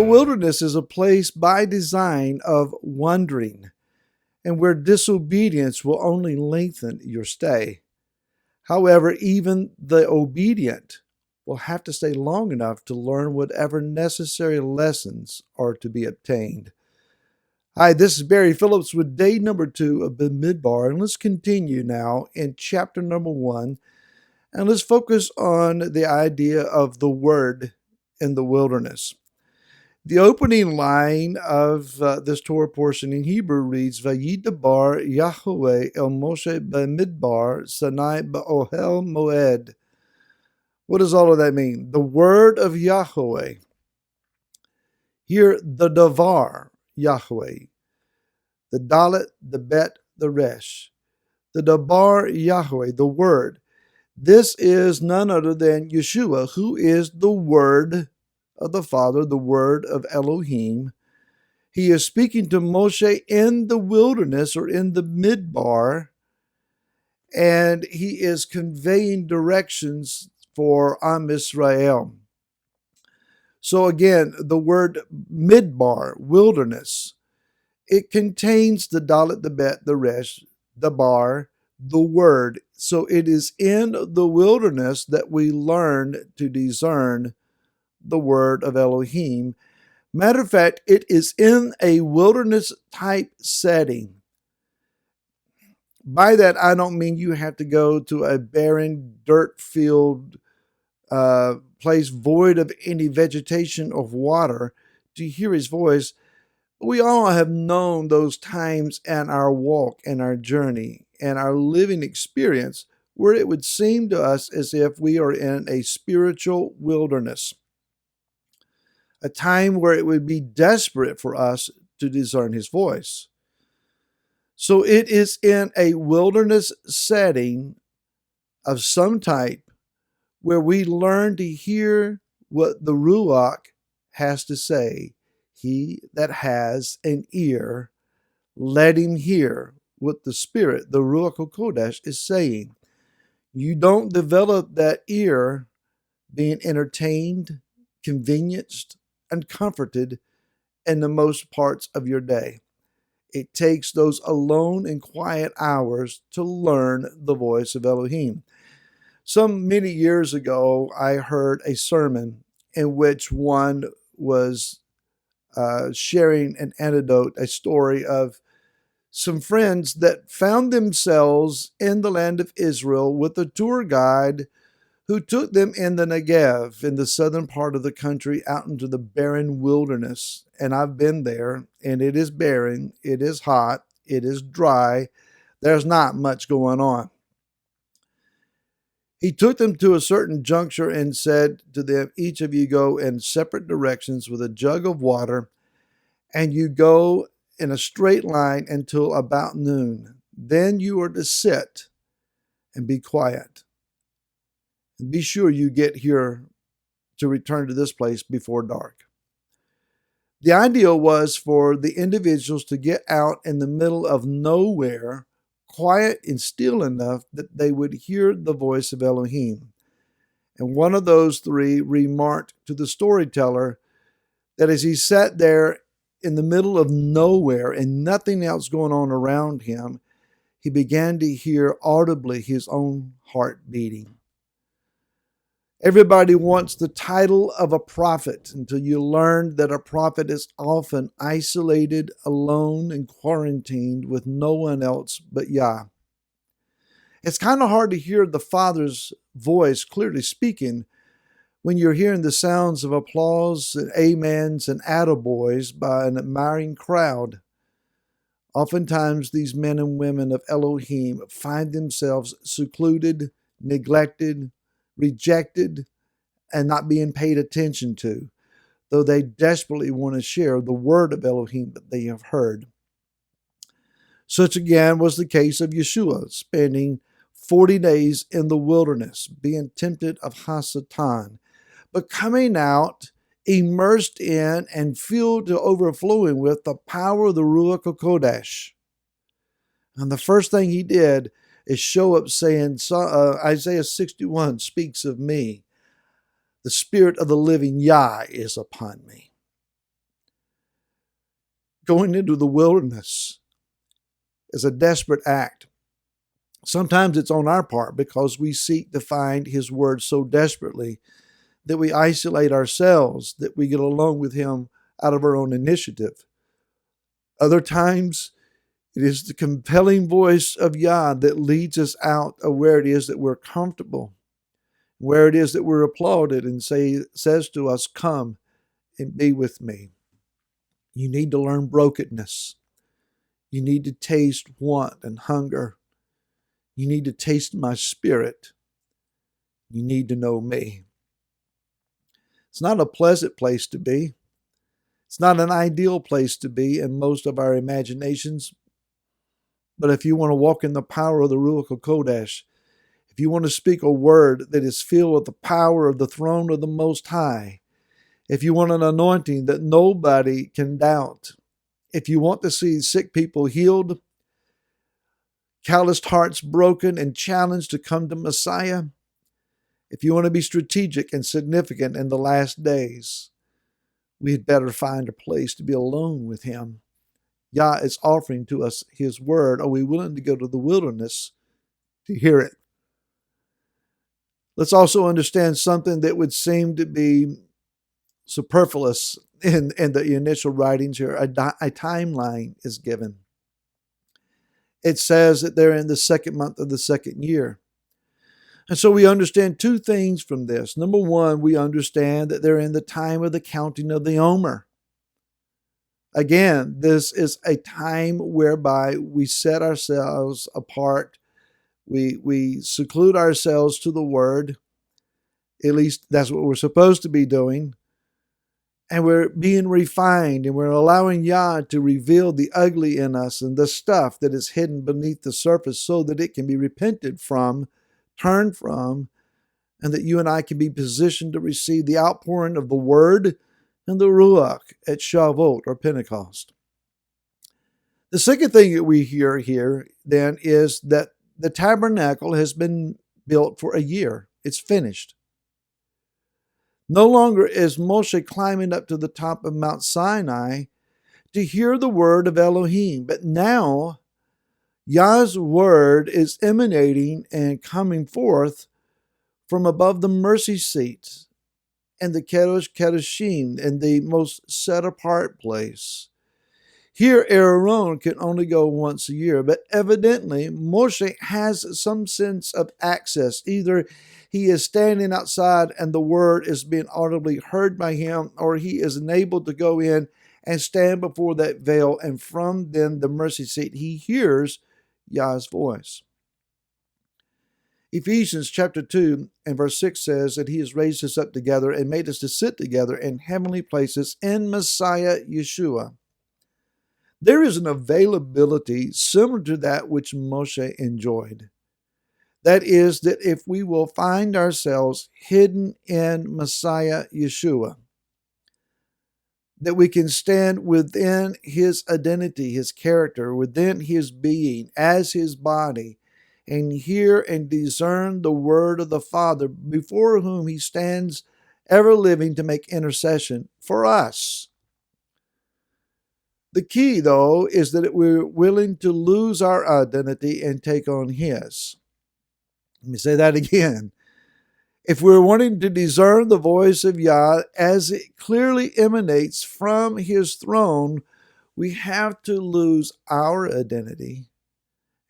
wilderness is a place by design of wandering, and where disobedience will only lengthen your stay. However, even the obedient will have to stay long enough to learn whatever necessary lessons are to be obtained. Hi, this is Barry Phillips with day number 2 of the Midbar, and let's continue now in chapter number 1, and let's focus on the idea of the Word in the wilderness. The opening line of this Torah portion in Hebrew reads, Vayidabar Yahweh el Moshe b'midbar Sinai b'ohel moed. What does all of that mean? The word of Yahweh. Here, the davar, Yahweh. The dalet, the bet, the resh. The dabar Yahweh, the word. This is none other than Yeshua, who is the word of the Father, the word of Elohim. He is speaking to Moshe in the wilderness or in the midbar, and he is conveying directions for Am Israel. So again, the word midbar, wilderness, it contains the dalet, the bet, the resh, the bar, the word. So it is in the wilderness that we learn to discern the word of Elohim. Matter of fact, it is in a wilderness type setting. By that, I don't mean you have to go to a barren, dirt-filled place void of any vegetation or water to hear his voice. We all have known those times in our walk and our journey and our living experience where it would seem to us as if we are in a spiritual wilderness. A time where it would be desperate for us to discern his voice. So it is in a wilderness setting of some type where we learn to hear what the Ruach has to say. He that has an ear, let him hear what the Spirit, the Ruach HaKodesh, is saying. You don't develop that ear being entertained, convenienced, and comforted in the most parts of your day. It takes those alone and quiet hours to learn the voice of Elohim. Some many years ago, I heard a sermon in which one was sharing an anecdote, a story of some friends that found themselves in the land of Israel with a tour guide who took them in the Negev, in the southern part of the country, out into the barren wilderness. And I've been there, and it is barren, it is hot, it is dry. There's not much going on. He took them to a certain juncture and said to them, each of you go in separate directions with a jug of water, and you go in a straight line until about noon. Then you are to sit and be quiet. And be sure you get here to return to this place before dark. The ideal was for the individuals to get out in the middle of nowhere, quiet and still enough that they would hear the voice of Elohim. And one of those three remarked to the storyteller that as he sat there in the middle of nowhere and nothing else going on around him, he began to hear audibly his own heart beating. Everybody wants the title of a prophet until you learn that a prophet is often isolated, alone, and quarantined with no one else but Yah. It's kind of hard to hear the Father's voice clearly speaking when you're hearing the sounds of applause and amens and attaboys by an admiring crowd. Oftentimes, these men and women of Elohim find themselves secluded, neglected, rejected, and not being paid attention to, though they desperately want to share the word of Elohim that they have heard. Such again was the case of Yeshua, spending 40 days in the wilderness, being tempted of Hasatan, but coming out immersed in and filled to overflowing with the power of the Ruach HaKodesh. And the first thing he did is show up saying, Isaiah 61 speaks of me. The Spirit of the living Yah is upon me. Going into the wilderness is a desperate act. Sometimes it's on our part because we seek to find His word so desperately that we isolate ourselves, that we get along with Him out of our own initiative. Other times, it is the compelling voice of Yah that leads us out of where it is that we're comfortable, where it is that we're applauded and says to us, "Come and be with me." You need to learn brokenness. You need to taste want and hunger. You need to taste my spirit. You need to know me. It's not a pleasant place to be. It's not an ideal place to be in most of our imaginations. But if you want to walk in the power of the Ruach HaKodesh, if you want to speak a word that is filled with the power of the throne of the Most High, if you want an anointing that nobody can doubt, if you want to see sick people healed, calloused hearts broken and challenged to come to Messiah, if you want to be strategic and significant in the last days, we had better find a place to be alone with Him. Yah is offering to us His word. Are we willing to go to the wilderness to hear it? Let's also understand something that would seem to be superfluous in the initial writings here. A timeline is given. It says that they're in the second month of the second year. And so we understand two things from this. Number one, we understand that they're in the time of the counting of the Omer. Again, this is a time whereby we set ourselves apart. We seclude ourselves to the Word. At least that's what we're supposed to be doing. And we're being refined, and we're allowing Yah to reveal the ugly in us and the stuff that is hidden beneath the surface so that it can be repented from, turned from, and that you and I can be positioned to receive the outpouring of the Word and the Ruach at Shavuot or Pentecost. The second thing that we hear here then is that the tabernacle has been built for a year. It's finished. No longer is Moshe climbing up to the top of Mount Sinai to hear the word of Elohim, but now Yah's word is emanating and coming forth from above the mercy seat and the Kedosh Kedoshim and the most set apart place. Here, Aaron can only go once a year, but evidently Moshe has some sense of access. Either he is standing outside and the word is being audibly heard by him, or he is enabled to go in and stand before that veil, and from then the mercy seat, he hears Yah's voice. Ephesians chapter 2 and verse 6 says that He has raised us up together and made us to sit together in heavenly places in Messiah Yeshua. There is an availability similar to that which Moshe enjoyed. That is, that if we will find ourselves hidden in Messiah Yeshua, that we can stand within His identity, His character, within His being, as His body, and hear and discern the word of the Father, before whom He stands ever living to make intercession for us. The key, though, is that we're willing to lose our identity and take on His. Let me say that again. If we're wanting to discern the voice of Yah as it clearly emanates from His throne, we have to lose our identity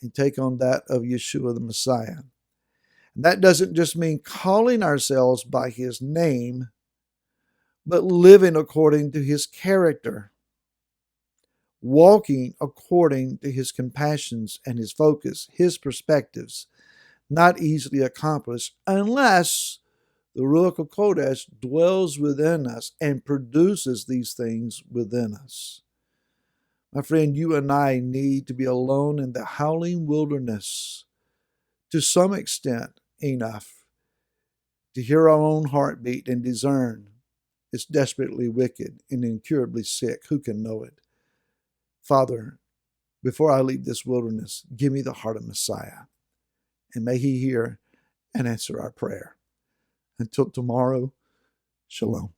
and take on that of Yeshua the Messiah. And that doesn't just mean calling ourselves by His name, but living according to His character, walking according to His compassions and His focus, His perspectives, not easily accomplished unless the Ruach HaKodesh dwells within us and produces these things within us. My friend, you and I need to be alone in the howling wilderness to some extent enough to hear our own heartbeat and discern it's desperately wicked and incurably sick. Who can know it? Father, before I leave this wilderness, give me the heart of Messiah, and may He hear and answer our prayer. Until tomorrow, shalom.